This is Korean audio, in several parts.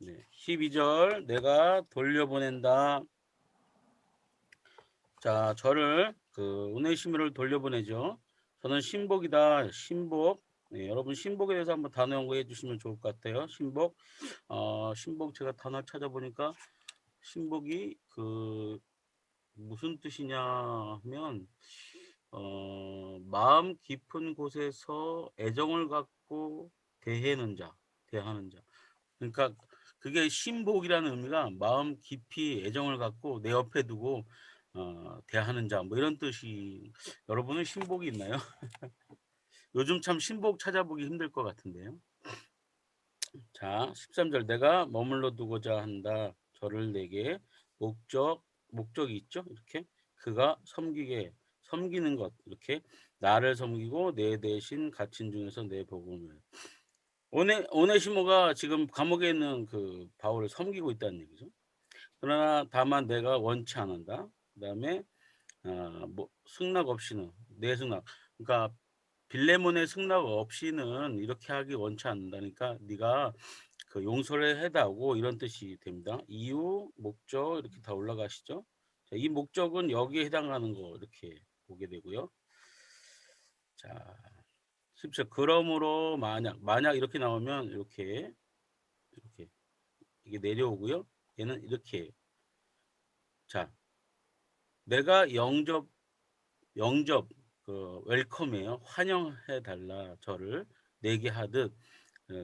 네. 12절 내가 돌려보낸다. 자, 저를 오네시모를 돌려보내죠. 저는 신복이다. 신복. 네, 여러분 신복에 대해서 한번 단어 연구해 주시면 좋을 것 같아요. 신복. 신복 제가 단어 찾아보니까 신복이 무슨 뜻이냐 하면 마음 깊은 곳에서 애정을 갖고 대하는 자. 그러니까 그게 신복이라는 의미가 마음 깊이 애정을 갖고 내 옆에 두고 대하는 자, 뭐 이런 뜻이. 여러분은 신복이 있나요? 요즘 참 신복 찾아보기 힘들 것 같은데요. 자, 13절 내가 머물러 두고자 한다. 저를 내게 목적이 있죠. 이렇게 그가 섬기는 것, 이렇게 나를 섬기고 내 대신 갇힌 중에서 내 복음을. 오네시모가 지금 감옥에 있는 그 바울을 섬기고 있다는 얘기죠. 그러나 다만 내가 원치 않는다. 그다음에 뭐 승낙 없이는 내 승낙. 그러니까 빌레몬의 승낙 없이는 이렇게 하기 원치 않는다니까 네가 용서를 해다오, 이런 뜻이 됩니다. 이유, 목적 이렇게 다 올라가시죠. 자, 이 목적은 여기에 해당하는 거 이렇게 보게 되고요. 자, 17 그러므로 만약 이렇게 나오면 이렇게 이게 내려오고요. 얘는 이렇게. 자, 내가 영접 웰컴이에요. 환영해 달라. 저를 내게 하듯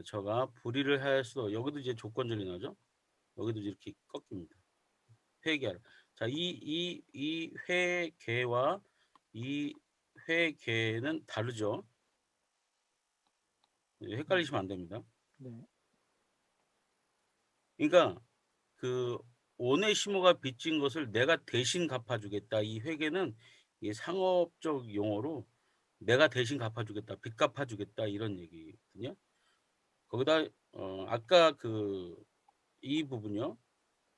저가 불의를 하였어. 여기도 이제 조건절이 나죠. 여기도 이렇게 꺾입니다. 회개하라. 자, 이 회개와 이 회개는 다르죠. 네. 헷갈리시면 안 됩니다. 네. 그러니까 그 오네시모가 빚진 것을 내가 대신 갚아주겠다. 이 회계는 이 상업적 용어로 내가 대신 갚아주겠다, 빚 갚아주겠다, 이런 얘기거든요. 거기다 아까 이 부분요.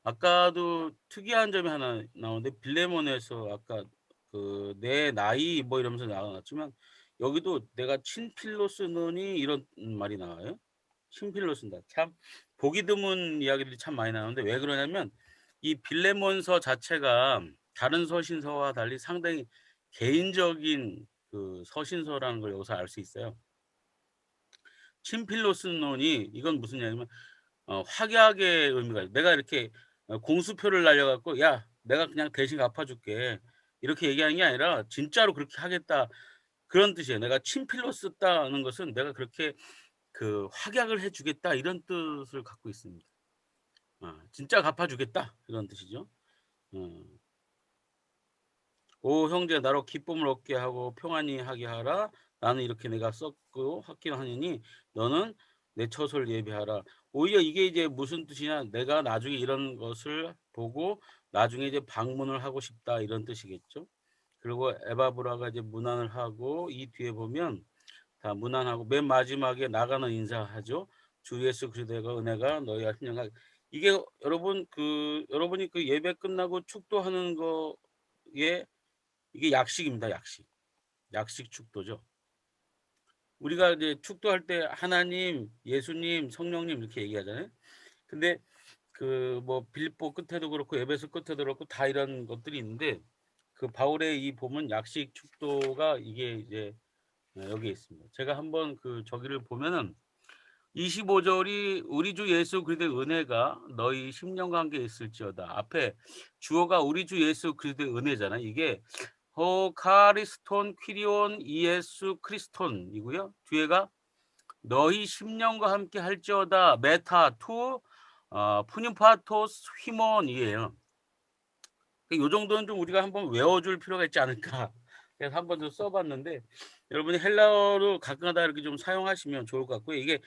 아까도 특이한 점이 하나 나오는데 빌레몬에서 아까 내 나이 뭐 이러면서 나왔지만 여기도 내가 친필로 쓰느니 이런 말이 나와요. 친필로 쓴다. 참 보기 드문 이야기들이 참 많이 나오는데 왜 그러냐면 이 빌레몬서 자체가 다른 서신서와 달리 상당히 개인적인 서신서라는 걸 여기서 알 수 있어요. 친필로 쓴 논이 이건 무슨 얘기냐면 확약의 의미가 있어요. 내가 이렇게 공수표를 날려갖고 야 내가 그냥 대신 갚아줄게 이렇게 얘기하는 게 아니라 진짜로 그렇게 하겠다, 그런 뜻이에요. 내가 친필로 썼다는 것은 내가 그렇게 확약을 해주겠다, 이런 뜻을 갖고 있습니다. 진짜 갚아주겠다, 이런 뜻이죠. 어, 오 형제 나로 기쁨을 얻게 하고 평안히 하게 하라. 나는 이렇게 내가 썼고 확기하느니 너는 내 처소를 예비하라. 오히려 이게 이제 무슨 뜻이냐, 내가 나중에 이런 것을 보고 나중에 이제 방문을 하고 싶다, 이런 뜻이겠죠. 그리고 에바브라가 이제 문안을 하고 이 뒤에 보면 다 문안하고 맨 마지막에 나가는 인사하죠. 주 예수 그리스도의 은혜가 너희와 힘령하게. 이게 여러분이 예배 끝나고 축도하는 거에 이게 약식입니다. 약식 축도죠. 우리가 이제 축도할 때 하나님, 예수님, 성령님 이렇게 얘기하잖아요. 근데 뭐 빌립보 끝에도 그렇고 에베소 끝에도 그렇고 다 이런 것들이 있는데 바울의 이 보면 약식 축도가 이게 이제 여기에 있습니다. 제가 한번 저기를 보면은 25절이 우리 주 예수 그리스도의 은혜가 너희 심령과 함께 있을지어다. 앞에 주어가 우리 주 예수 그리스도의 은혜잖아. 이게 카리스톤 퀴리온 이에수 크리스톤이고요. 뒤에가 너희 심령과 함께 할지어다 메타 투 푸니파토스 휘몬이에요. 이 정도는 좀 우리가 한번 외워줄 필요가 있지 않을까. 그래서 한번 좀 써봤는데 여러분이 헬라어로 가끔가다 이렇게 좀 사용하시면 좋을 것 같고요. 이게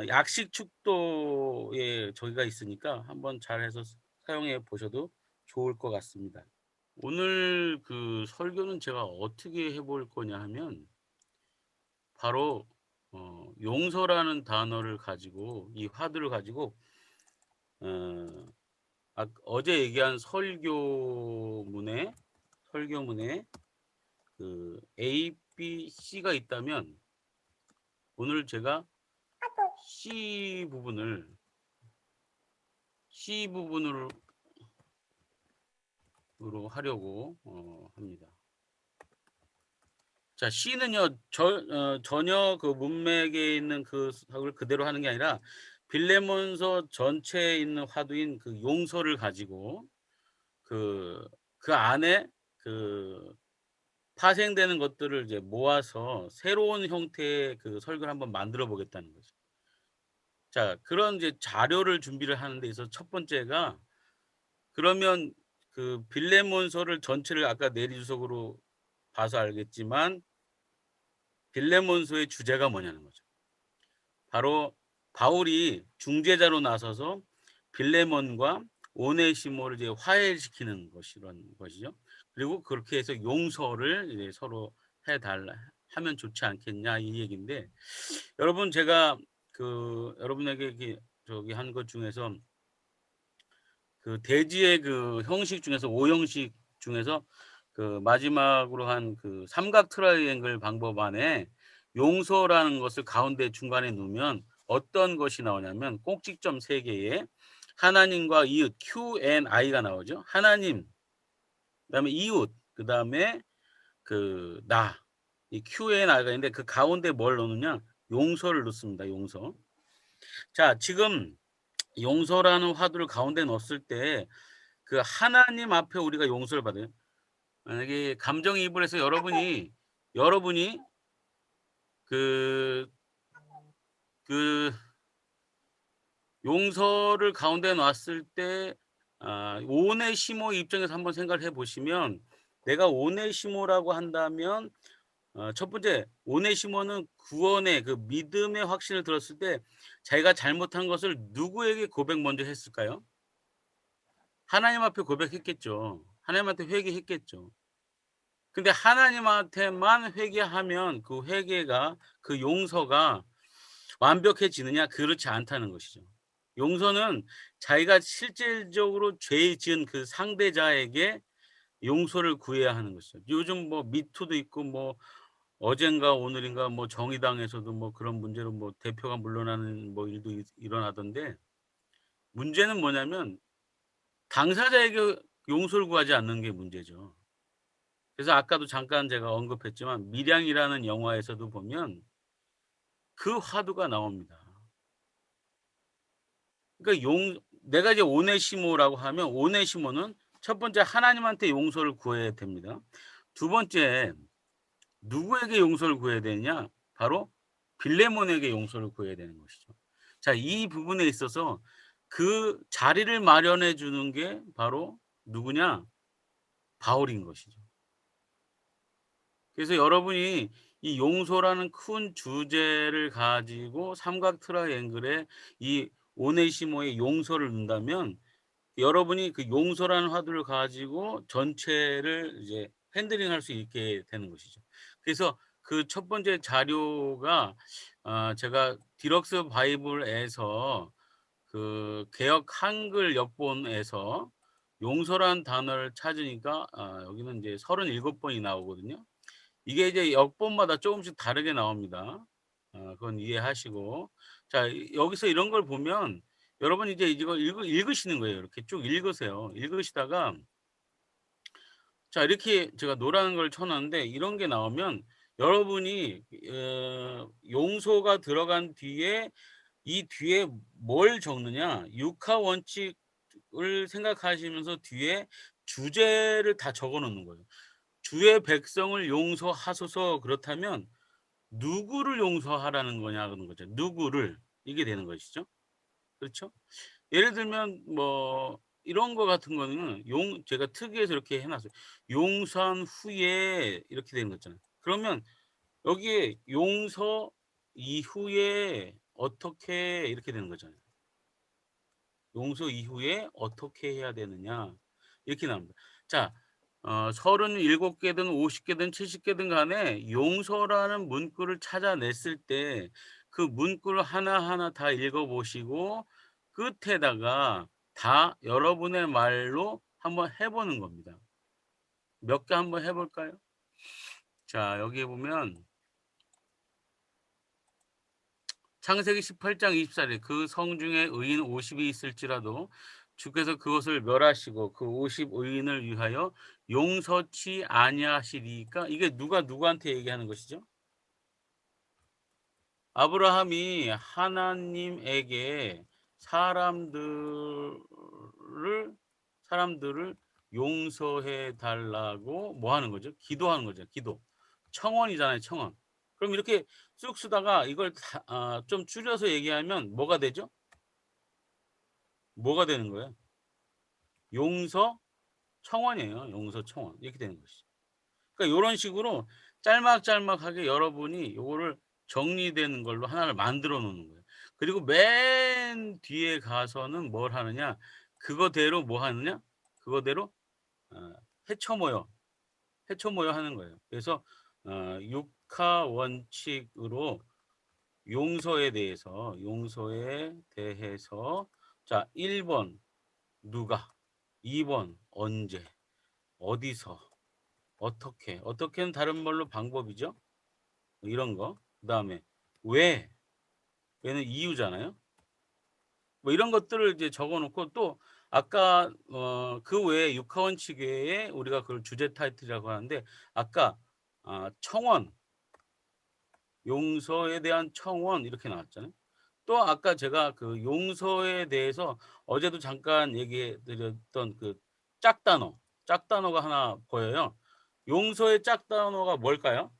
약식 축도에 저기가 있으니까 한번 잘해서 사용해 보셔도 좋을 것 같습니다. 오늘 설교는 제가 어떻게 해볼 거냐 하면 바로 용서라는 단어를 가지고 이 화두를 가지고 어, 어제 얘기한 설교문에 A, B, C가 있다면 오늘 제가 C 부분을 C 부분으로 하려고 합니다. 자, C는요, 전혀 그 문맥에 있는 그 사을 그대로 하는 게 아니라 빌레몬서 전체에 있는 화두인 그 용서를 가지고 그 안에 그 파생되는 것들을 이제 모아서 새로운 형태의 그 설교를 한번 만들어 보겠다는 거죠. 자, 그런 이제 자료를 준비를 하는 데 있어서 첫 번째가, 그러면 그 빌레몬서를 전체를 아까 내리주석으로 봐서 알겠지만 빌레몬서의 주제가 뭐냐는 거죠. 바로 바울이 중재자로 나서서 빌레몬과 오네시모를 이제 화해시키는 것이런 것이죠. 그리고 그렇게 해서 용서를 이제 서로 하면 좋지 않겠냐 이 얘기인데, 여러분 제가 여러분에게 저기 한 것 중에서 그 대지의 그 형식 중에서 5형식 중에서 그 마지막으로 한 그 삼각 트라이앵글 방법 안에 용서라는 것을 가운데 중간에 놓으면 어떤 것이 나오냐면 꼭지점 3개에 하나님과 이웃 Q&I가 나오죠. 하나님, 그다음에 이웃, 그다음에 이 Q&I가 있는데 그 가운데 뭘 넣느냐? 용서를 넣습니다. 용서. 자, 지금 용서라는 화두를 가운데 넣었을 때 그 하나님 앞에 우리가 용서를 받아요. 만약에 감정이입을 해서 여러분이 그 그 용서를 가운데 놨을 때, 오네시모 입장에서 한번 생각을 해 보시면, 내가 오네시모라고 한다면 첫 번째, 오네시모는 구원의 그 믿음의 확신을 들었을 때 자기가 잘못한 것을 누구에게 고백 먼저 했을까요? 하나님 앞에 고백했겠죠. 하나님한테 회개했겠죠. 근데 하나님한테만 회개하면 그 회개가, 그 용서가 완벽해지느냐? 그렇지 않다는 것이죠. 용서는 자기가 실질적으로 죄 지은 그 상대자에게 용서를 구해야 하는 것이죠. 요즘 뭐 미투도 있고 뭐 어젠가 오늘인가 뭐 정의당에서도 뭐 그런 문제로 뭐 대표가 물러나는 뭐 일도 일어나던데, 문제는 뭐냐면 당사자에게 용서를 구하지 않는 게 문제죠. 그래서 아까도 잠깐 제가 언급했지만 밀양이라는 영화에서도 보면 그 화두가 나옵니다. 그러니까 내가 이제 오네시모라고 하면 오네시모는 첫 번째 하나님한테 용서를 구해야 됩니다. 두 번째, 누구에게 용서를 구해야 되느냐? 바로 빌레몬에게 용서를 구해야 되는 것이죠. 자, 이 부분에 있어서 그 자리를 마련해 주는 게 바로 누구냐? 바울인 것이죠. 그래서 여러분이 이 용서라는 큰 주제를 가지고 삼각 트라이앵글에 이 오네시모의 용서를 넣는다면, 여러분이 그 용서라는 화두를 가지고 전체를 이제 핸들링할 수 있게 되는 것이죠. 그래서 그 첫 번째 자료가, 제가 디럭스 바이블에서 그 개역 한글 역본에서 용서라는 단어를 찾으니까 여기는 이제 37 번이 나오거든요. 이게 이제 역본마다 조금씩 다르게 나옵니다. 그건 이해하시고. 자, 여기서 이런 걸 보면 여러분이 이제 이거 읽으시는 거예요. 이렇게 쭉 읽으세요. 읽으시다가, 자, 이렇게 제가 노란 걸 쳐 놨는데 이런 게 나오면 여러분이 용서가 들어간 뒤에 이 뒤에 뭘 적느냐? 육하 원칙을 생각하시면서 뒤에 주제를 다 적어 놓는 거예요. 주의 백성을 용서하소서. 그렇다면 누구를 용서하라는 거냐 그런 거죠. 누구를. 이게 되는 것이죠. 그렇죠? 예를 들면 뭐 이런 거 같은 거는 제가 특이해서 이렇게 해 놨어요. 용서한 후에 이렇게 되는 거 있잖아요. 그러면 여기에 용서 이후에 어떻게 이렇게 되는 거잖아요. 용서 이후에 어떻게 해야 되느냐 이렇게 나옵니다. 자, 37 개든 50 개든 70 개든 간에 용서라는 문구를 찾아냈을 때 그 문구를 하나하나 다 읽어 보시고 끝에다가 다 여러분의 말로 한번 해 보는 겁니다. 몇 개 한번 해 볼까요? 자, 여기에 보면 창세기 18장 24절, 그 성 중에 의인 50이 있을지라도 주께서 그것을 멸하시고 그 55 인을 위하여 용서치 아니하시리이까. 이게 누가 누구한테 얘기하는 것이죠? 아브라함이 하나님에게 사람들을 사람들을 용서해 달라고 뭐 하는 거죠? 기도하는 거죠. 기도. 청원이잖아요, 청원. 그럼 이렇게 쑥 쓰다가 이걸 좀 줄여서 얘기하면 뭐가 되죠? 뭐가 되는 거예요? 용서 청원이에요. 용서 청원. 이렇게 되는 것이죠. 그러니까 요런 식으로 짤막짤막하게 여러분이 요거를 정리되는 걸로 하나를 만들어 놓는 거예요. 그리고 맨 뒤에 가서는 뭘 하느냐? 그거대로 뭐 하느냐? 그거대로 어 헤쳐 모여, 헤쳐 모여 하는 거예요. 그래서 육하 원칙으로 용서에 대해서 자 1번 누가, 2번 언제, 어디서, 어떻게, 어떻게는 다른 말로 방법이죠. 뭐 이런 거. 그다음에 왜, 왜는 이유잖아요. 뭐 이런 것들을 이제 적어 놓고 또 아까 그 외에 육하원칙 외에 우리가 그걸 주제 타이틀이라고 하는데 아까 청원, 용서에 대한 청원 이렇게 나왔잖아요. 또 아까 제가 그 용서에 대해서 어제도 잠깐 얘기해 드렸던 그 짝단어, 짝단어가 하나 보여요. 용서의 짝단어가 뭘까요?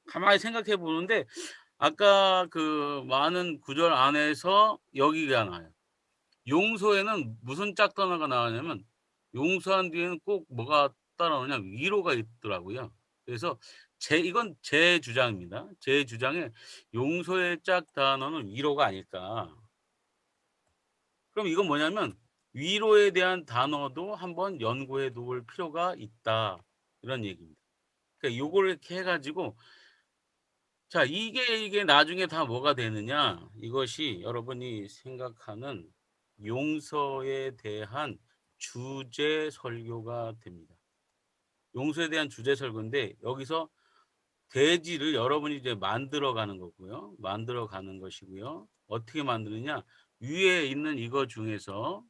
가만히 생각해 보는데 아까 그 많은 구절 안에서 여기가 나와요. 용서에는 무슨 짝단어가 나오냐면 용서한 뒤에는 꼭 뭐가 따라오냐 위로가 있더라고요. 그래서 이건 제 주장입니다. 제 주장에 '용서의 짝단어는 위로가 아닐까.' 그럼 이건 뭐냐면 '위로에 대한 단어도 한번 연구해 놓을 필요가 있다.' 이런 얘기입니다. 그러니까 요거를 이렇게 해 가지고 자 이게 나중에 다 뭐가 되느냐. 이것이 여러분이 생각하는 용서에 대한 주제 설교가 됩니다. 용서에 대한 주제 설교인데 여기서 대지를 여러분이 이제 만들어 가는 거고요. 만들어 가는 것이고요. 어떻게 만드느냐? 위에 있는 이거 중에서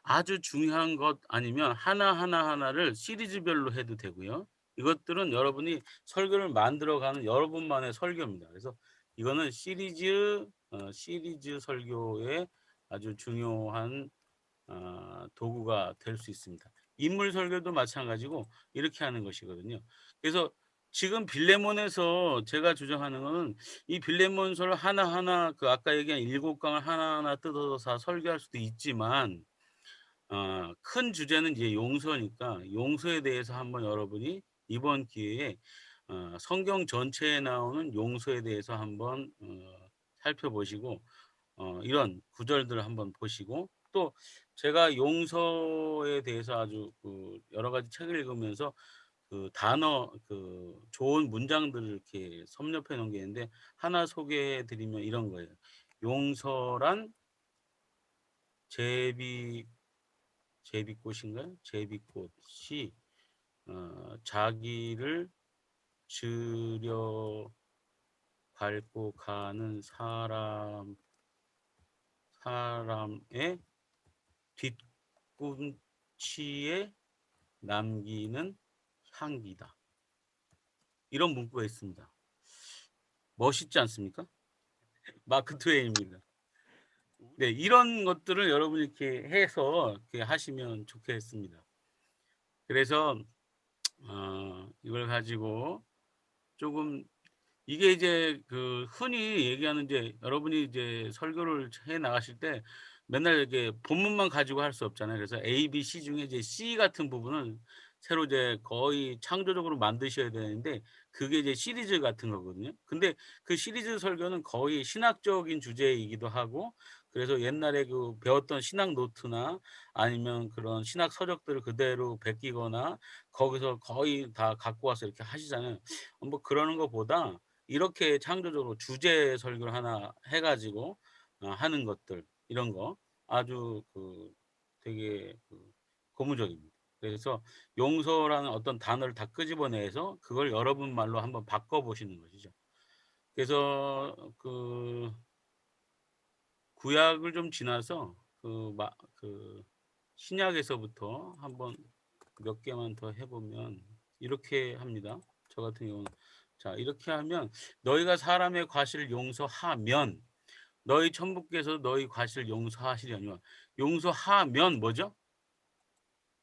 아주 중요한 것 아니면 하나하나를 시리즈별로 해도 되고요. 이것들은 여러분이 설교를 만들어 가는 여러분만의 설교입니다. 그래서 이거는 시리즈 설교의 아주 중요한 도구가 될 수 있습니다. 인물 설교도 마찬가지고 이렇게 하는 것이거든요. 그래서 지금 빌레몬에서 제가 주장하는 거는 이 빌레몬서를 하나하나 그 아까 얘기한 7 강을 하나하나 뜯어서 다 설교할 수도 있지만 큰 주제는 이제 용서니까 용서에 대해서 한번 여러분이 이번 기회에 성경 전체에 나오는 용서에 대해서 한번 살펴보시고 이런 구절들을 한번 보시고 또 제가 용서에 대해서 아주 그 여러 가지 책을 읽으면서 그 단어 그 좋은 문장들을 이렇게 섭렵해 놓은 게 있는데 하나 소개해 드리면 이런 거예요. 용서란 제비 제비꽃인가요? 제비꽃이 자기를 들여 밟고 가는 사람의 뒤꿈치에 남기는 향기다. 이런 문구가 있습니다. 멋있지 않습니까? 마크 트웨인입니다. 네, 이런 것들을 여러분이 이렇게 해서 이렇게 하시면 좋겠습니다. 그래서 이걸 가지고 조금 이게 이제 그 흔히 얘기하는 이제 여러분이 이제 설교를 해 나가실 때 맨날 이렇게 본문만 가지고 할 수 없잖아요. 그래서 A, B, C 중에 이제 C 같은 부분은 새로 이제 거의 창조적으로 만드셔야 되는데 그게 이제 시리즈 같은 거거든요. 근데 그 시리즈 설교는 거의 신학적인 주제이기도 하고 그래서 옛날에 그 배웠던 신학 노트나 아니면 그런 신학 서적들을 그대로 베끼거나 거기서 거의 다 갖고 와서 이렇게 하시잖아요. 뭐 그러는 것보다 이렇게 창조적으로 주제 설교를 하나 해 가지고 하는 것들 이런 거 아주 그 되게 그 고무적입니다. 그래서 용서라는 어떤 단어를 다 끄집어내서 그걸 여러분 말로 한번 바꿔 보시는 것이죠. 그래서 그 구약을 좀 지나서 그 신약에서부터 한번 몇 개만 더 해 보면 이렇게 합니다. 저 같은 경우는 자 이렇게 하면 "너희가 사람의 과실을 용서하면 너희 천부께서 너희 과실을 용서하시려니와." 용서하면 뭐죠?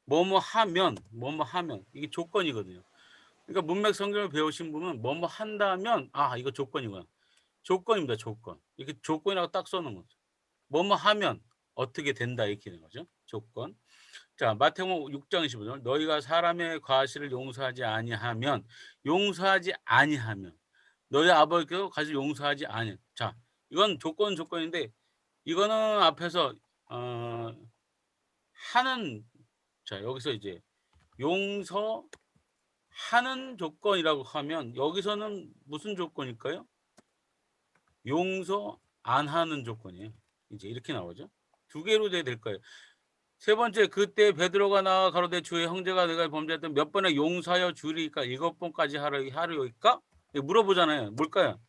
뭐뭐 하면, 뭐뭐 하면 이게 조건이거든요. 그러니까 문맥 성경을 배우신 분은 뭐뭐 한다면 '아 이거 조건이구나.' 조건입니다, 조건. 이렇게 조건이라고 딱 써 놓은 거죠. 뭐뭐 하면 어떻게 된다 이렇게 되는 거죠. 조건. 자 마태복음 6장 25 절 "너희가 사람의 과실을 용서하지 아니하면 용서하지 아니하면 너희 아버지께서 과실 용서하지 아니." 자 이건 조건인데 이거는 앞에서 어 하는 자 여기서 이제 용서하는 조건이라고 하면 여기서는 무슨 조건일까요? 용서 안 하는 조건이에요. 이제 이렇게 나오죠. 두 개로 돼야 될 거예요. 세 번째 그때 베드로가 나와 가로되 주의 형제가 내가 범죄했던 몇 번에 용서하여 주리이까 일곱 번까지 하리이까? 이거 물어보잖아요. 뭘까요?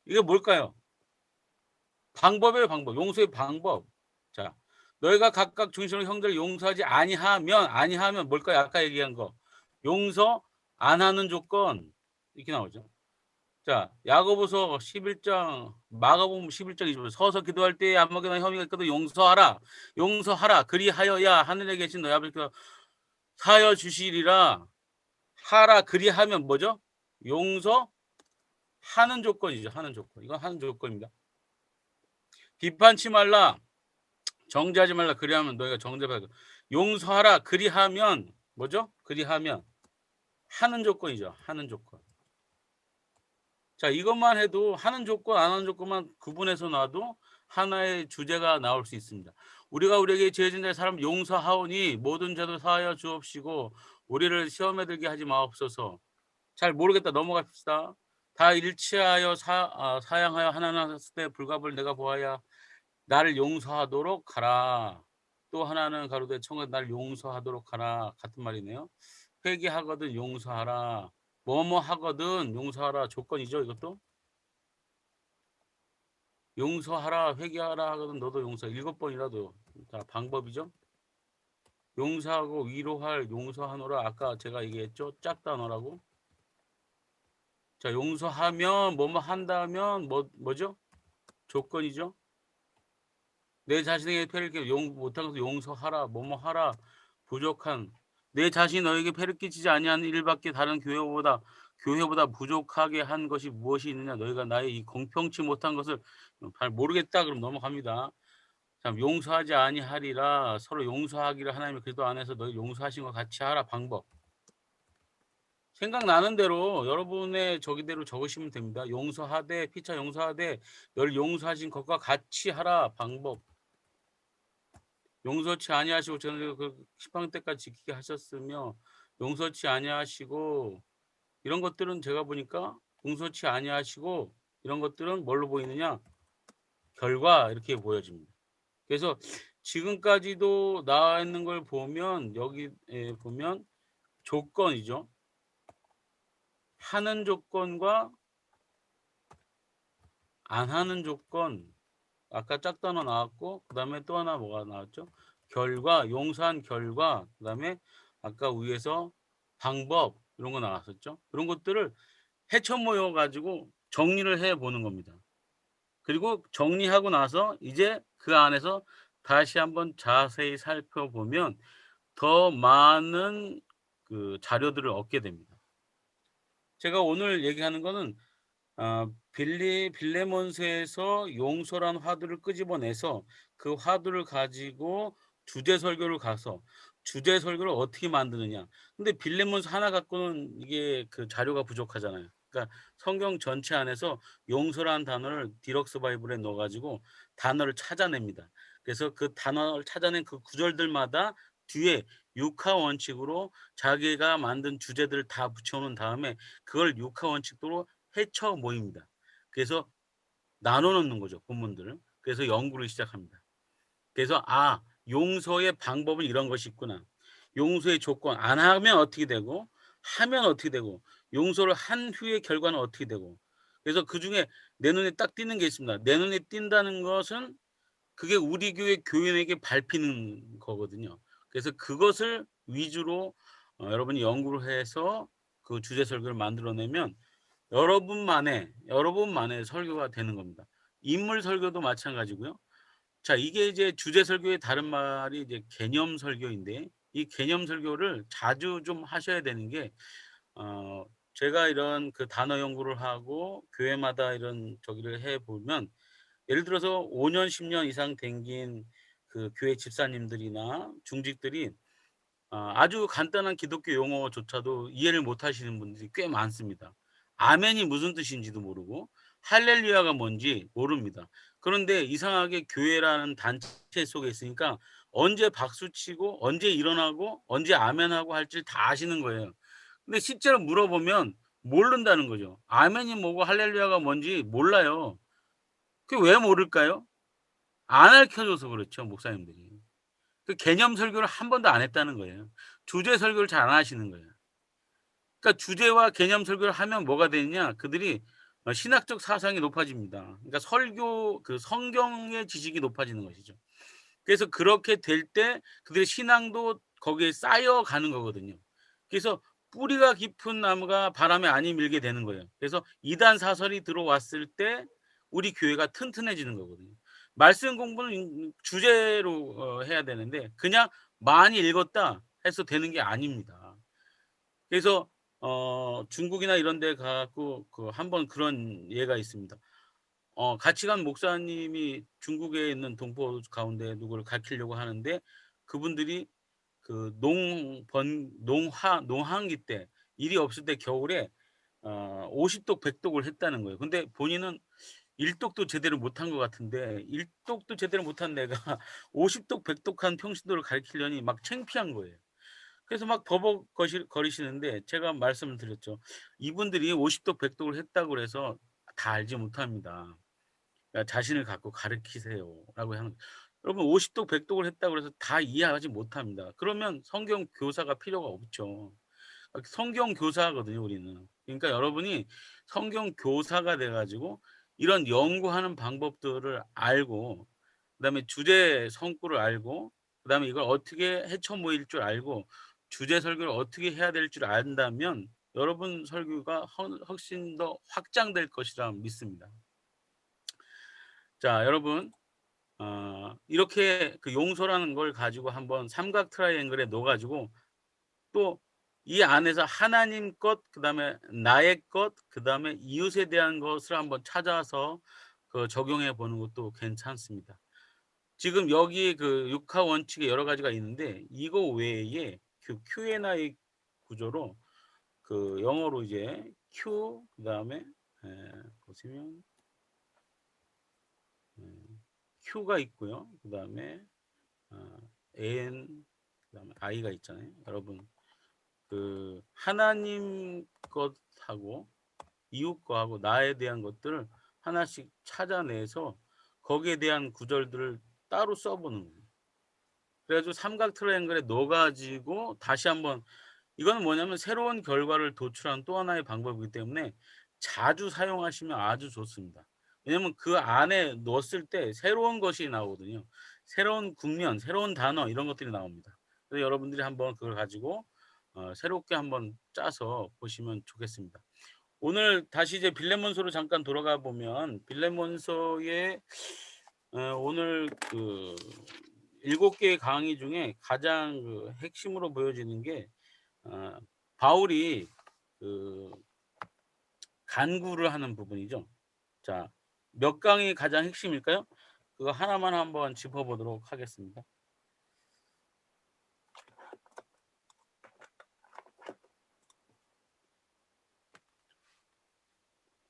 이게 뭘까요? 방법이에요, 방법. 용서의 방법. 자, 너희가 각각 중심으로 형제를 용서하지 아니하면 뭘까요? 아까 얘기한 거. 용서 안 하는 조건 이렇게 나오죠. 자, 야고보서 11장 마가복음 11장 20절 서서 기도할 때에 안 먹거나 혐의가 있거든 용서하라. 용서하라. 그리하여야 하늘에 계신 너희 아버지께서 사하여 주시리라. 하라 그리하면 뭐죠? 용서하는 조건이죠. 하는 조건. 이건 하는 조건입니다. 비판치 말라. 정죄하지 말라. 그리하면 너희가 정죄받고 용서하라. 그리하면 뭐죠? 그리하면 하는 조건이죠. 하는 조건. 자 이것만 해도 하는 조건 안 하는 조건만 구분해서 놔도 하나의 주제가 나올 수 있습니다. 우리가 우리에게 죄진 자의 사람 용서하오니 모든 죄도 사하여 주옵시고 우리를 시험에 들게 하지 마옵소서. 잘 모르겠다 넘어갑시다. 다 일치하여 사양하여 하나님 때 불갑을 내가 보아야 나를 용서하도록 하라. 또 하나는 가로되 청하 나를 용서하도록 하라. 같은 말이네요. 회개하거든 용서하라. 뭐뭐 하거든 용서하라. 조건이죠 이것도. 용서하라 회개하라 하거든 너도 용서 일곱 번이라도 자 방법이죠. 용서하고 위로할 용서하노라 아까 제가 얘기했죠. 짝단어라고. 자 용서하면 뭐뭐 한다면 뭐죠? 조건이죠. 내 자신에게 패를 끼 못한 것을 용서하라 뭐뭐 하라 부족한 내 자신이 너에게 패를 끼치지 아니하는 일밖에 다른 교회보다 부족하게 한 것이 무엇이 있느냐 너희가 나의 이 공평치 못한 것을 잘 모르겠다 그럼 넘어갑니다. 참 용서하지 아니하리라 서로 용서하기를 하나님의 그리스도 안에서 너희 용서하신 것 같이 하라 방법. 생각나는 대로 여러분의 저기대로 적으시면 됩니다. 용서하되 피차 용서하되 너를 용서하신 것과 같이 하라 방법. 용서치 아니하시고 저는 그 십방 때까지 지키게 하셨으며 용서치 아니하시고 이런 것들은 제가 보니까 용서치 아니하시고 이런 것들은 뭘로 보이느냐 결과 이렇게 보여집니다. 그래서 지금까지도 나와 있는 걸 보면 여기에 보면 조건이죠. 하는 조건과 안 하는 조건 아까 짝단어 나왔고 그다음에 또 하나 뭐가 나왔죠? 결과 용서한 결과 그다음에 아까 위에서 방법 이런 거 나왔었죠. 그런 것들을 헤쳐 모여 가지고 정리를 해 보는 겁니다. 그리고 정리하고 나서 이제 그 안에서 다시 한번 자세히 살펴보면 더 많은 그 자료들을 얻게 됩니다. 제가 오늘 얘기하는 거는 빌레몬스에서 용서란 화두를 끄집어내서 그 화두를 가지고 주제 설교를 가서 주제 설교를 어떻게 만드느냐. 근데 빌레몬스 하나 갖고는 이게 그 자료가 부족하잖아요. 그러니까 성경 전체 안에서 용서라는 단어를 디럭스 바이블에 넣어 가지고 단어를 찾아냅니다. 그래서 그 단어를 찾아낸 그 구절들마다 뒤에 육하 원칙으로 자기가 만든 주제들을 다 붙여 놓은 다음에 그걸 육하 원칙으로 헤쳐 모입니다. 그래서 나눠 놓는 거죠, 본문들을. 그래서 연구를 시작합니다. 그래서 용서의 방법은 이런 것이 있구나. 용서의 조건 안 하면 어떻게 되고 하면 어떻게 되고 용서를 한 후의 결과는 어떻게 되고. 그래서 그중에 내 눈에 딱 띄는 게 있습니다. 내 눈에 띈다는 것은 그게 우리 교회 교인에게 밟히는 거거든요. 그래서 그것을 위주로 여러분이 연구를 해서 그 주제 설교를 만들어내면 여러분만의 설교가 되는 겁니다. 인물 설교도 마찬가지고요. 자, 이게 이제 주제 설교의 다른 말이 이제 개념 설교인데, 이 개념 설교를 자주 좀 하셔야 되는 게 제가 이런 그 단어 연구를 하고 교회마다 이런 저기를 해 보면, 예를 들어서 5년 10년 이상 댕긴 그 교회 집사님들이나 중직들이 아주 간단한 기독교 용어조차도 이해를 못 하시는 분들이 꽤 많습니다. 아멘이 무슨 뜻인지도 모르고 할렐루야가 뭔지 모릅니다. 그런데 이상하게 교회라는 단체 속에 있으니까 언제 박수치고 언제 일어나고 언제 아멘하고 할지 다 아시는 거예요. 근데 실제로 물어보면 모른다는 거죠. 아멘이 뭐고 할렐루야가 뭔지 몰라요. 그게 왜 모를까요? 안 가르쳐 줘서 그렇죠, 목사님들이. 그 개념 설교를 한 번도 안 했다는 거예요. 주제 설교를 잘 안 하시는 거예요. 그러니까 주제와 개념 설교를 하면 뭐가 되느냐? 그들이 신학적 사상이 높아집니다. 그러니까 설교 그 성경의 지식이 높아지는 것이죠. 그래서 그렇게 될 때 그들의 신앙도 거기에 쌓여가는 거거든요. 그래서 뿌리가 깊은 나무가 바람에 안이 밀게 되는 거예요. 그래서 이단 사설이 들어왔을 때 우리 교회가 튼튼해지는 거거든요. 말씀 공부는 주제로 해야 되는데 그냥 많이 읽었다 해서 되는 게 아닙니다. 그래서 중국이나 이런 데 가 갖고 그 한번 그런 예가 있습니다. 같이 간 목사님이 중국에 있는 동포 가운데 누구를 가르치려고 하는데, 그분들이 그 농한기 때 일이 없을 때 겨울에 50독 100독을 했다는 거예요. 근데 본인은 1독도 제대로 못한 것 같은데, 1독도 제대로 못한 내가 50독 100독한 평신도를 가르치려니 막 창피한 거예요. 그래서 막 버벅거리시는데 제가 말씀을 드렸죠. 이분들이 50독 100독을 했다고 그래서 다 알지 못합니다. 자신을 갖고 가르치세요라고 하는, 여러분 50독 100독을 했다고 해서 다 이해하지 못합니다. 그러면 성경 교사가 필요가 없죠. 성경 교사거든요, 우리는. 그러니까 여러분이 성경 교사가 돼 가지고 이런 연구하는 방법들을 알고, 그다음에 주제 성구를 알고, 그다음에 이걸 어떻게 헤쳐 모일 줄 알고, 주제 설교를 어떻게 해야 될 줄 안다면 여러분 설교가 훨씬 더 확장될 것이라 믿습니다. 자, 여러분 이렇게 그 용서라는 걸 가지고 한번 삼각 트라이앵글에 넣어 가지고 또 이 안에서 하나님 것, 그다음에 나의 것, 그다음에 이웃에 대한 것을 한번 찾아서 그 적용해 보는 것도 괜찮습니다. 지금 여기 그 육하 원칙에 여러 가지가 있는데 이거 외에 그 Q&A 구조로 그 영어로 이제 Q, 그다음에 보시면 Q가 있고요. 그다음에 AN, 그다음에 I가 있잖아요. 여러분 그 하나님 것하고 이웃 거하고 나에 대한 것들을 하나씩 찾아내서 거기에 대한 구절들을 따로 써 보는 거예요. 그래 가지고 삼각 트라이앵글에 넣어 가지고 다시 한번, 이거는 뭐냐면 새로운 결과를 도출하는 또 하나의 방법이기 때문에 자주 사용하시면 아주 좋습니다. 왜냐면 그 안에 넣었을 때 새로운 것이 나오거든요. 새로운 국면, 새로운 단어 이런 것들이 나옵니다. 그래서 여러분들이 한번 그걸 가지고 새롭게 한번 짜서 보시면 좋겠습니다. 오늘 다시 이제 빌레몬서로 잠깐 돌아가 보면 빌레몬서의 오늘 그 7 개의 강의 중에 가장 그 핵심으로 보여지는 게 어 바울이 그 간구를 하는 부분이죠. 자, 몇 강이 가장 핵심일까요? 그거 하나만 한번 짚어 보도록 하겠습니다.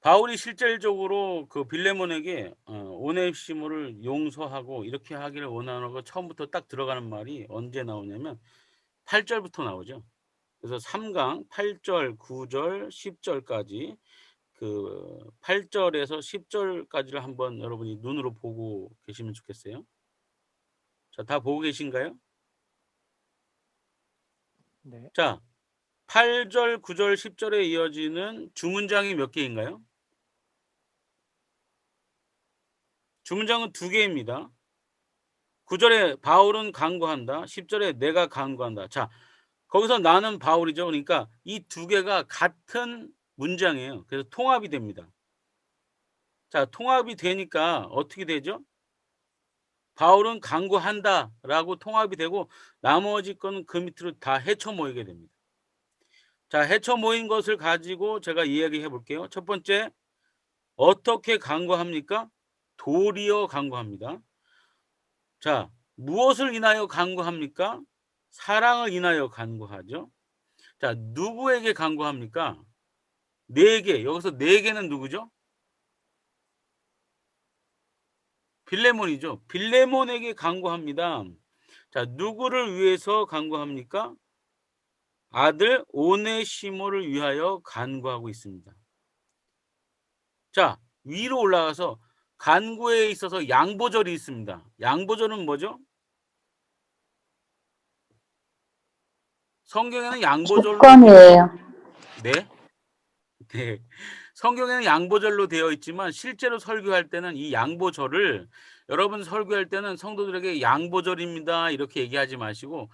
바울이 실질적으로 그 빌레몬에게 오네시모를 용서하고 이렇게 하기를 원하는 거 처음부터 딱 들어가는 말이 언제 나오냐면 8 절부터 나오죠. 그래서 3강 8 절, 9 절, 10 절까지, 그 8 절에서 10 절까지를 한번 여러분이 눈으로 보고 계시면 좋겠어요. 자, 다 보고 계신가요? 네. 자, 8 절, 9 절, 10 절에 이어지는 주문장이 몇 개인가요? 주문장은 2 개입니다. 9절에 바울은 간구한다. 10절에 내가 간구한다. 자, 거기서 나는 바울이죠. 그러니까 이 두 개가 같은 문장이에요. 그래서 통합이 됩니다. 자, 통합이 되니까 어떻게 되죠? 바울은 간구한다라고 통합이 되고 나머지 거는 그 밑으로 다 헤쳐 모이게 됩니다. 자, 헤쳐 모인 것을 가지고 제가 이야기해 볼게요. 첫 번째, 어떻게 간구합니까? 도리어 간구합니다. 자, 무엇을 인하여 간구합니까? 사랑을 인하여 간구하죠. 자, 누구에게 간구합니까? 네게. 여기서 네게는 누구죠? 빌레몬이죠. 빌레몬에게 간구합니다. 자, 누구를 위해서 간구합니까? 아들 오네시모를 위하여 간구하고 있습니다. 자, 위로 올라가서 간구에 있어서 양보절이 있습니다. 양보절은 뭐죠? 성경에는 양보절로 조건이에요. 네. 네. 성경에는 양보절로 되어 있지만 실제로 설교할 때는 이 양보절을 여러분 설교할 때는 성도들에게 양보절입니다. 이렇게 얘기하지 마시고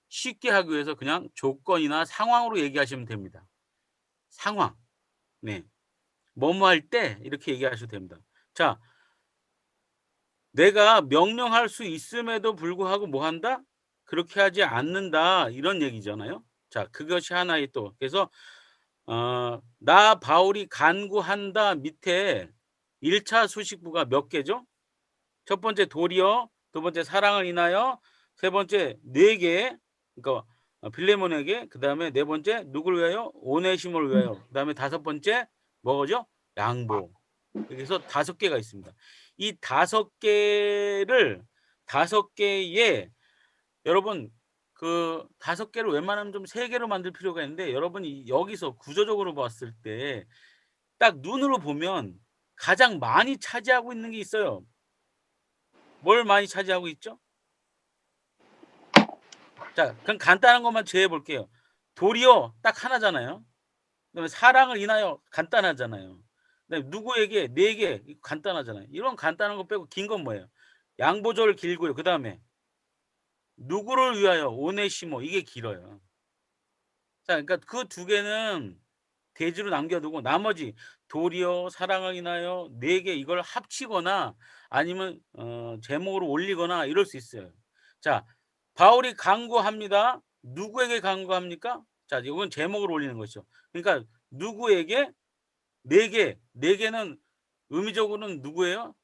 쉽게 하기 위해서 그냥 조건이나 상황으로 얘기하시면 됩니다. 상황. 네. 뭐뭐 할 때 이렇게 얘기하셔도 됩니다. 자, 내가 명령할 수 있음에도 불구하고 뭐 한다? 그렇게 하지 않는다. 이런 얘기잖아요. 자, 그것이 하나의 또 그래서 나 바울이 간구한다 밑에 1차 수식부가 몇 개죠? 첫 번째 도리어, 두 번째 사랑을 인하여, 세 번째 네게 그러니까 빌레몬에게, 그다음에 네 번째 누구를 위하여? 오네시모를 위하여. 그다음에 다섯 번째 뭐죠? 양보. 그래서 다섯 개가 있습니다. 이 다섯 개를 다섯 개의 여러분 그 다섯 개를 웬만하면 좀 세 개로 만들 필요가 있는데 여러분이 여기서 구조적으로 봤을 때 딱 눈으로 보면 가장 많이 차지하고 있는 게 있어요. 뭘 많이 차지하고 있죠? 자, 그럼 간단한 것만 제해 볼게요. 도리어 딱 하나잖아요. 그다음에 사랑을 인하여 간단하잖아요. 그다음에 누구에게 내게 이거 간단하잖아요. 이런 간단한 거 빼고 긴 건 뭐예요? 양보절 길고요. 그다음에 누구를 위하여 오네시모 이게 길어요. 자, 그러니까 그 두 개는 대지로 남겨두고 나머지 도리어 사랑을 인하여 네 개 이걸 합치거나 아니면 제목으로 올리거나 이럴 수 있어요. 자, 바울이 간구합니다. 누구에게 간구합니까? 자, 이건 제목으로 올리는 것이죠. 그러니까 누구에게? 네 개. 네 개는 의미적으로는 누구예요?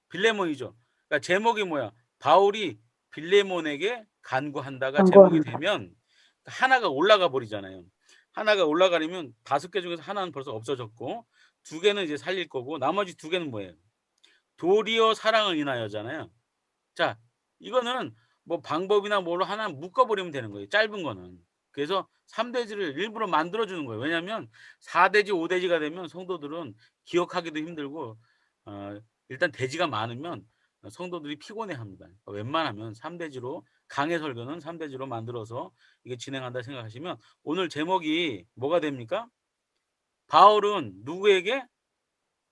빌레몬이죠. 그러니까 제목이 뭐야? 바울이 빌레몬에게 간구한다가 제목이 간구합니다. 되면 하나가 올라가 버리잖아요. 하나가 올라가려면 다섯 개 중에서 하나는 벌써 없어졌고 두 개는 이제 살릴 거고 나머지 두 개는 뭐예요? 도리어 사랑을 인하여잖아요. 자, 이거는 뭐 방법이나 뭘로 하나 묶어 버리면 되는 거예요, 짧은 거는. 그래서 3대지를 일부러 만들어 주는 거예요. 왜냐하면 4대지, 5대지가 되면 성도들은 기억하기도 힘들고 일단 대지가 많으면 성도들이 피곤해합니다. 그러니까 웬만하면 3대지로 강해 설교는 3대지로 만들어서 이게 진행한다 생각하시면 오늘 제목이 뭐가 됩니까? 바울은 누구에게?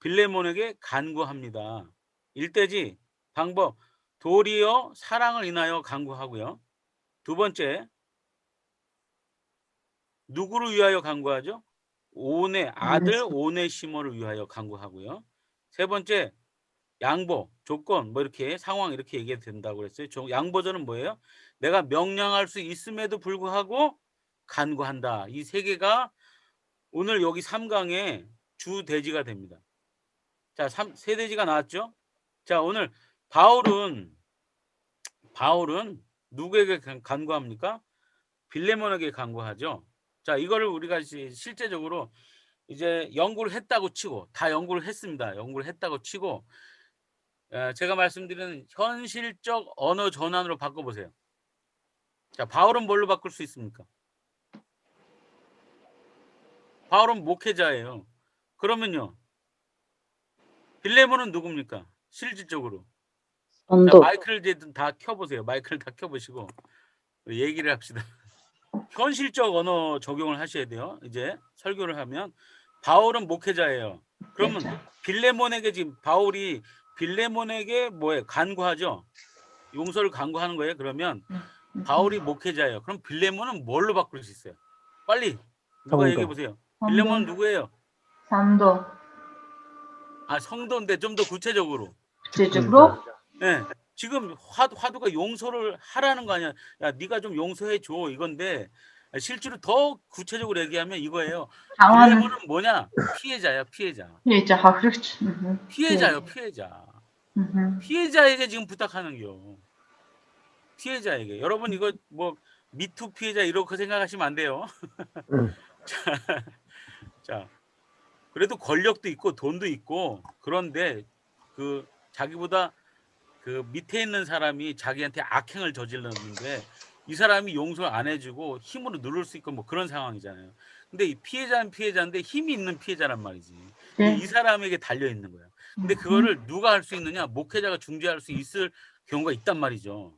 빌레몬에게 간구합니다. 1대지 방법 도리어 사랑을 인하여 간구하고요. 두 번째 누구를 위하여 간구하죠? 아들 오네시모를 위하여 간구하고요. 세 번째 양보, 조건 뭐 이렇게 상황 이렇게 얘기해도 된다고 그랬어요. 양보절은 뭐예요? 내가 명령할 수 있음에도 불구하고 간구한다. 이 세 개가 오늘 여기 3강의 주 대지가 됩니다. 자, 세 대지가 나왔죠? 자, 오늘 바울은 누구에게 간구합니까? 빌레몬에게 간구하죠. 자, 이거를 우리가 실제적으로 이제 연구를 했다고 치고 다 연구를 했습니다. 연구를 했다고 치고 제가 말씀드리는 현실적 언어 전환으로 바꿔보세요. 자, 바울은 뭘로 바꿀 수 있습니까? 바울은 목회자예요. 그러면요. 빌레몬은 누굽니까? 실질적으로. 자, 전도. 마이크를 이제 다 켜보세요. 마이크를 다 켜보시고 얘기를 합시다. 현실적 언어 적용을 하셔야 돼요. 이제 설교를 하면 바울은 목회자예요. 그러면 빌레몬에게 지금 바울이 빌레몬에게 뭐에 간구하죠? 용서를 간구하는 거예요. 그러면 바울이 목회자예요. 그럼 빌레몬은 뭘로 바꿀 수 있어요? 빨리 누가 얘기해 보세요. 빌레몬은 누구예요? 성도. 아, 성도인데 좀 더 구체적으로. 구체적으로? 네. 지금 화두가 용서를 하라는 거 아니야. 야, 네가 좀 용서해 줘 이건데 실제로 더 구체적으로 얘기하면 이거예요. 빌레몬은 뭐냐? 피해자야, 피해자. 피해자. 아, 그렇지. 피해자요, 피해자. 피해자에게 지금 부탁하는겨. 피해자에게. 여러분 이거 뭐 미투 피해자 이렇게 생각하시면 안 돼요. 자, 그래도 권력도 있고 돈도 있고 그런데 그 자기보다 그 밑에 있는 사람이 자기한테 악행을 저질렀는데 이 사람이 용서를 안 해주고 힘으로 누를 수 있고 뭐 그런 상황이잖아요. 근데 이 피해자는 피해자인데 힘이 있는 피해자란 말이지. 네. 이 사람에게 달려 있는 거야. 근데 그거를 누가 할 수 있느냐? 목회자가 중재할 수 있을 경우가 있단 말이죠.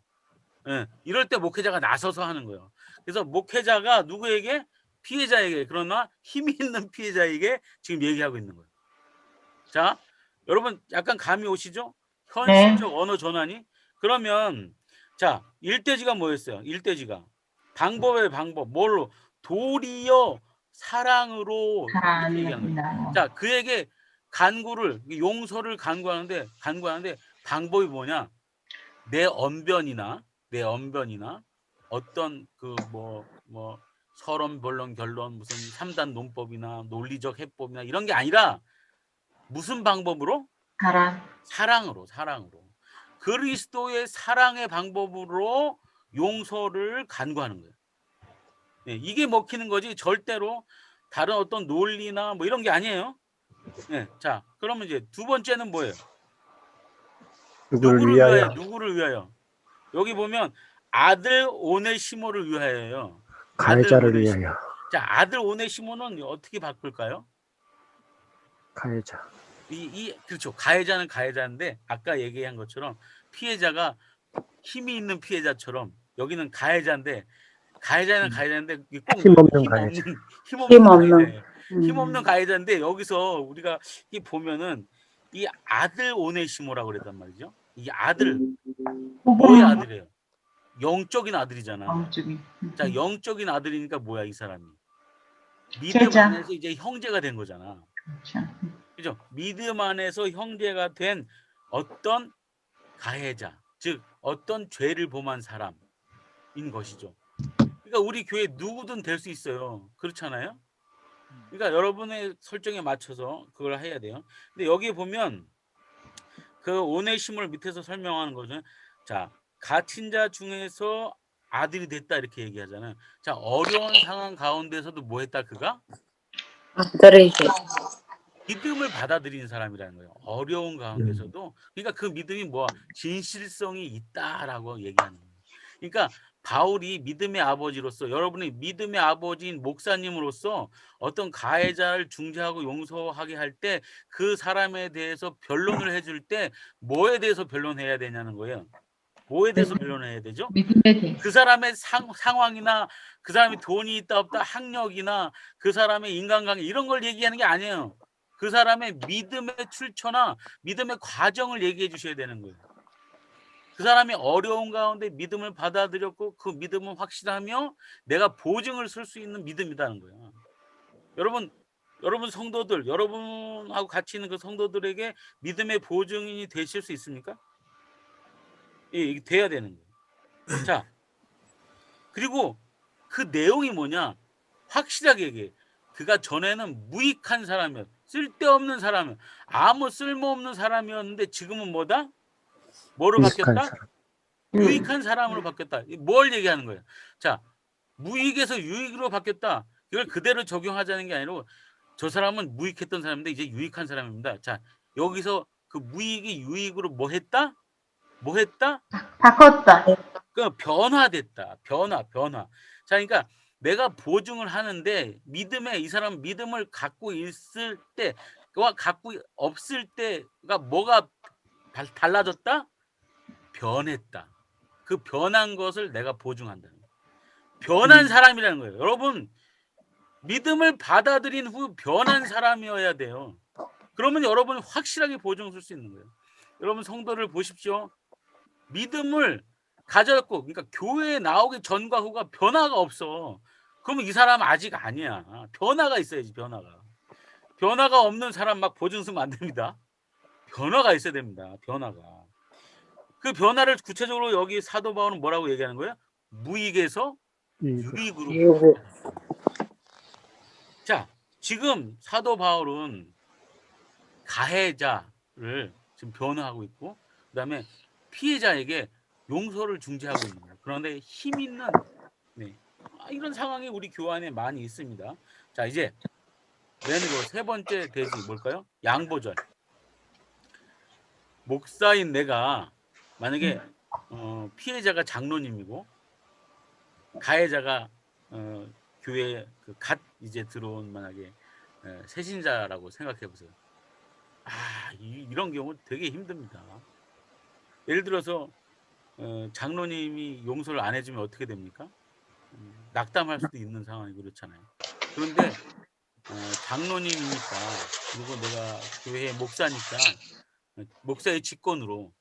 예, 이럴 때 목회자가 나서서 하는 거예요. 그래서 목회자가 누구에게? 피해자에게, 그러나 힘이 있는 피해자에게 지금 얘기하고 있는 거예요. 자, 여러분 약간 감이 오시죠? 현실적 네. 언어 전환이. 그러면 자, 일대지가 뭐였어요? 일대지가 방법의 방법 뭘로? 도리어 사랑으로 이렇게 얘기하는 거예요. 자, 그에게 간구를 용서를 간구하는데 방법이 뭐냐? 내 언변이나 어떤 그 뭐 서론 본론 결론 무슨 3단 논법이나 논리적 해법이나 이런 게 아니라 무슨 방법으로? 사랑으로 그리스도의 사랑의 방법으로 용서를 간구하는 거예요. 네, 이게 먹히는 거지 절대로 다른 어떤 논리나 뭐 이런 게 아니에요. 네, 자, 그러면 이제 두 번째는 뭐예요? 누구를 위하여? 여기 보면 아들 오네시모를 위하여요. 가해자를 위하여. 자, 아들 오네시모는 어떻게 바꿀까요? 가해자. 그렇죠. 가해자는 가해자인데 아까 얘기한 것처럼 피해자가 힘이 있는 피해자처럼 여기는 가해자인데 가해자인데 꼭 힘없는 가해자. 힘없는 가해자예요. 힘없는 가해자인데 여기서 우리가 이 보면은 이 아들 오네시모라고 그랬단 말이죠. 이 아들 뭐의 아들이에요? 영적인 아들이잖아. 자, 영적인 아들이니까 뭐야 이 사람이? 믿음 안에서 이제 형제가 된 거잖아. 그죠? 믿음 안에서 형제가 된 어떤 가해자, 즉 어떤 죄를 범한 사람인 것이죠. 그러니까 우리 교회 누구든 될 수 있어요. 그렇잖아요? 그러니까 여러분의 설정에 맞춰서 그걸 해야 돼요. 근데 여기 보면 그 오네시모를 밑에서 설명하는 거죠. 자, 갇힌 자 중에서 아들이 됐다 이렇게 얘기하잖아요. 자, 어려운 상황 가운데서도 뭐 했다 그가? 믿음을 받아들이는 사람이라는 거예요. 어려운 가운데서도. 그러니까 그 믿음이 뭐야? 진실성이 있다라고 얘기하는 거예요. 그러니까 바울이 믿음의 아버지로서 여러분이 믿음의 아버지인 목사님으로서 어떤 가해자를 중재하고 용서하게 할 때 그 사람에 대해서 변론을 해줄 때 뭐에 대해서 변론해야 되냐는 거예요. 뭐에 대해서 변론해야 되죠? 그 사람의 상황이나 그 사람이 돈이 있다 없다 학력이나 그 사람의 인간관계 이런 걸 얘기하는 게 아니에요. 그 사람의 믿음의 출처나 믿음의 과정을 얘기해 주셔야 되는 거예요. 그 사람이 어려운 가운데 믿음을 받아들였고 그 믿음은 확실하며 내가 보증을 쓸 수 있는 믿음이라는 거예요. 여러분 성도들, 여러분하고 같이 있는 그 성도들에게 믿음의 보증인이 되실 수 있습니까? 예, 이게 돼야 되는 거예요. 자, 그리고 그 내용이 뭐냐? 확실하게 얘기해. 그가 전에는 무익한 사람이었, 쓸데없는 사람이었, 아무 쓸모없는 사람이었는데 지금은 뭐다? 뭐로 바뀌었다? 유익한 사람으로 바뀌었다. 뭘 얘기하는 거예요? 자, 무익에서 유익으로 바뀌었다. 이걸 그대로 적용하자는 게 아니라 저 사람은 무익했던 사람인데 이제 유익한 사람입니다. 자, 여기서 그 무익이 유익으로 뭐 했다? 바꿨다. 그 변화됐다. 변화. 자, 그러니까 내가 보증을 하는데 이 사람 믿음을 갖고 있을 때와 갖고 없을 때가 뭐가 달라졌다? 변했다. 그 변한 것을 내가 보증한다는 거예요. 변한 사람이라는 거예요. 여러분, 믿음을 받아들인 후 변한 사람이어야 돼요. 그러면 여러분이 확실하게 보증 쓸 수 있는 거예요. 여러분 성도를 보십시오. 믿음을 가졌고, 그러니까 교회에 나오기 전과 후가 변화가 없어. 그러면 이 사람은 아직 아니야. 변화가 있어야지, 변화가. 변화가 없는 사람 막 보증 쓰면 안 됩니다. 변화가 있어야 됩니다. 변화가. 그 변화를 구체적으로 여기 사도 바울은 뭐라고 얘기하는 거예요? 무익에서 이익으로. 유익으로 이익으로. 바뀌었다. 자, 지금 사도 바울은 가해자를 지금 변호하고 있고, 그다음에 피해자에게 용서를 중재하고 있는 거예요. 그런데 힘 있는 이런 상황이 우리 교회 안에 많이 있습니다. 자, 이제 내는 세 번째 대지 뭘까요? 양보절. 목사인 내가 만약에 피해자가 장로님이고 가해자가 교회에 갓 이제 들어온 만약에 새신자라고 생각해 보세요. 이런 경우 되게 힘듭니다. 예를 들어서 장로님이 용서를 안 해주면 어떻게 됩니까? 낙담할 수도 있는 상황이 그렇잖아요. 그런데 장로님이니까, 그리고 내가 교회 목사니까 목사의 직권으로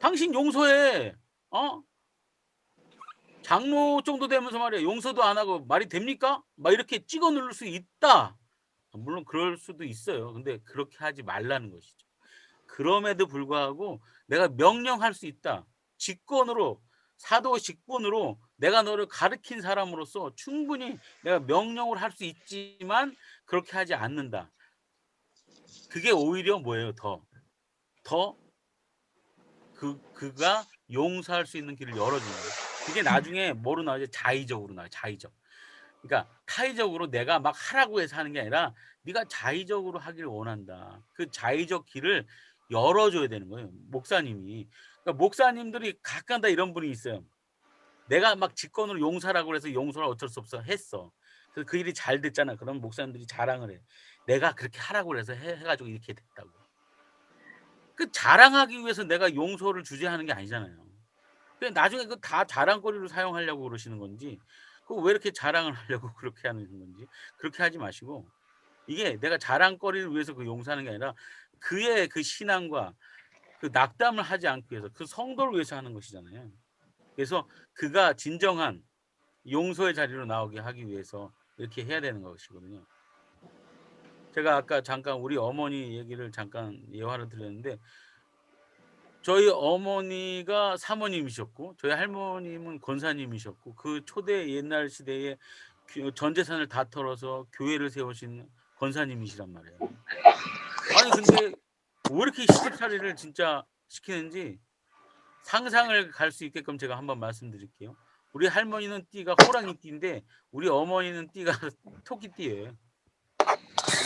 당신 용서해. 장로 정도 되면서 말이야 용서도 안 하고 말이 됩니까? 막 이렇게 찍어 누를 수 있다. 물론 그럴 수도 있어요. 근데 그렇게 하지 말라는 것이죠. 그럼에도 불구하고 내가 명령할 수 있다. 직권으로, 사도 직권으로 내가 너를 가르친 사람으로서 충분히 내가 명령을 할 수 있지만 그렇게 하지 않는다. 그게 오히려 뭐예요? 더 그가 용서할 수 있는 길을 열어주는 거예요. 그게 나중에 뭐로 나오죠? 자의적으로 나와요. 자의적. 그러니까 타의적으로 내가 막 하라고 해서 하는 게 아니라 네가 자의적으로 하기를 원한다. 그 자의적 길을 열어줘야 되는 거예요. 목사님이. 그러니까 목사님들이 가끔 다 이런 분이 있어요. 내가 막 직권으로 용서라고 해서 용서를 어쩔 수 없어 했어. 그래서 그 일이 잘 됐잖아. 그럼 목사님들이 자랑을 해. 내가 그렇게 하라고 해서 해가지고 이렇게 됐다고. 그 자랑하기 위해서 내가 용서를 주재하는 게 아니잖아요. 나중에 그 다 자랑거리로 사용하려고 그러시는 건지, 그 왜 이렇게 자랑을 하려고 그렇게 하는 건지, 그렇게 하지 마시고, 이게 내가 자랑거리를 위해서 그 용서하는 게 아니라 그의 그 신앙과 그 낙담을 하지 않기 위해서, 그 성도를 위해서 하는 것이잖아요. 그래서 그가 진정한 용서의 자리로 나오게 하기 위해서 이렇게 해야 되는 것이거든요. 제가 아까 잠깐 우리 어머니 얘기를 잠깐 예화를 드렸는데, 저희 어머니가 사모님이셨고 저희 할머님은 권사님이셨고, 그 초대 옛날 시대에 전 재산을 다 털어서 교회를 세우신 권사님이시란 말이에요. 아니 근데 왜 이렇게 시집살이를 진짜 시키는지 상상을 갈 수 있게끔 제가 한번 말씀드릴게요. 우리 할머니는 띠가 호랑이 띠인데 우리 어머니는 띠가 토끼띠예요.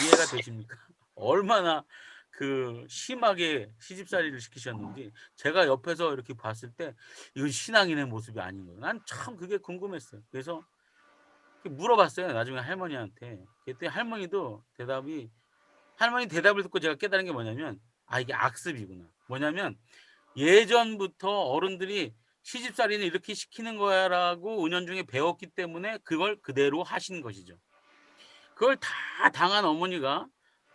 이해가 되십니까? 얼마나 그 심하게 시집살이를 시키셨는지 제가 옆에서 이렇게 봤을 때 이건 신앙인의 모습이 아닌 거예요. 난 참 그게 궁금했어요. 그래서 물어봤어요. 나중에 할머니한테. 그때 할머니도 할머니 대답을 듣고 제가 깨달은 게 뭐냐면, 이게 악습이구나. 뭐냐면 예전부터 어른들이 시집살이는 이렇게 시키는 거야라고 은연중에 배웠기 때문에 그걸 그대로 하신 것이죠. 그걸 다 당한 어머니가,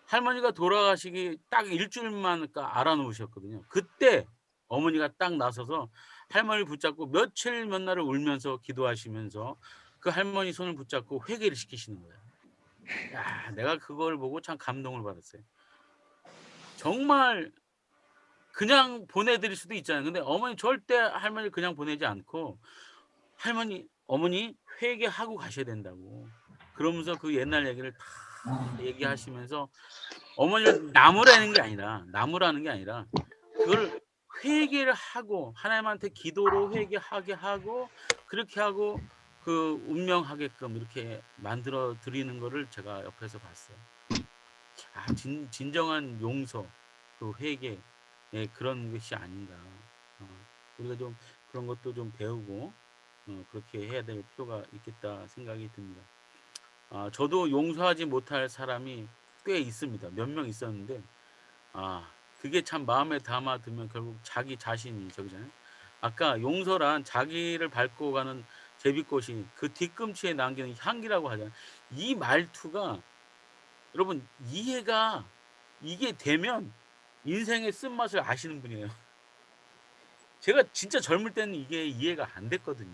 할머니가 돌아가시기 딱 일주일만 알아놓으셨거든요. 그때 어머니가 딱 나서서 할머니를 붙잡고 며칠 몇 날을 울면서 기도하시면서 그 할머니 손을 붙잡고 회개를 시키시는 거예요. 내가 그걸 보고 참 감동을 받았어요. 정말 그냥 보내드릴 수도 있잖아요. 근데 어머니 절대 할머니 그냥 보내지 않고 어머니 회개하고 가셔야 된다고. 그러면서 그 옛날 얘기를 다 얘기하시면서 어머니를 나무라는 게 아니라 그걸 회개를 하고 하나님한테 기도로 회개하게 하고 그렇게 하고 그 운명하게끔 이렇게 만들어 드리는 거를 제가 옆에서 봤어요. 진정한 용서, 그 회개, 그런 것이 아닌가. 우리가 좀 그런 것도 좀 배우고 그렇게 해야 될 필요가 있겠다 생각이 듭니다. 저도 용서하지 못할 사람이 꽤 있습니다. 몇 명 있었는데 그게 참 마음에 담아두면 결국 자기 자신이 저기잖아요. 아까 용서란 자기를 밟고 가는 제비꽃이 그 뒤꿈치에 남기는 향기라고 하잖아요. 이 말투가 여러분 이게 되면 인생의 쓴맛을 아시는 분이에요. 제가 진짜 젊을 때는 이게 이해가 안 됐거든요.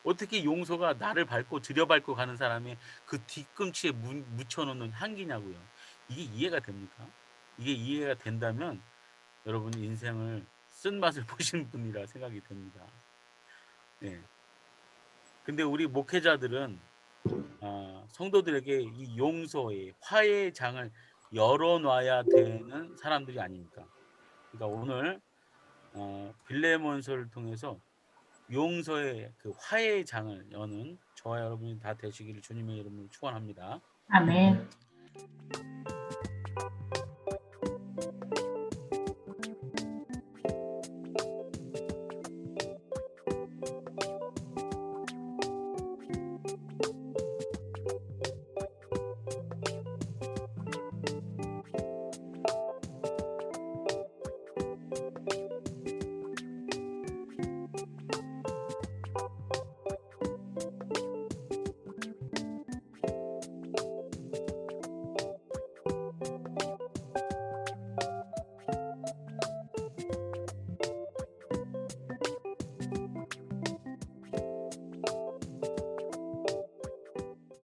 어떻게 용서가 나를 밟고 들여밟고 가는 사람의 그 뒤꿈치에 묻혀놓는 향기냐고요. 이게 이해가 됩니까? 이게 이해가 된다면 여러분 인생을 쓴맛을 보신 분이라 생각이 됩니다. 네. 근데 우리 목회자들은 성도들에게 이 용서의 화해의 장을 열어놔야 되는 사람들이 아닙니까? 그러니까 오늘 빌레몬서를 통해서 용서의 그 화해의 장을 여는 저와 여러분이 다 되시기를 주님의 이름으로 축원합니다. 아멘.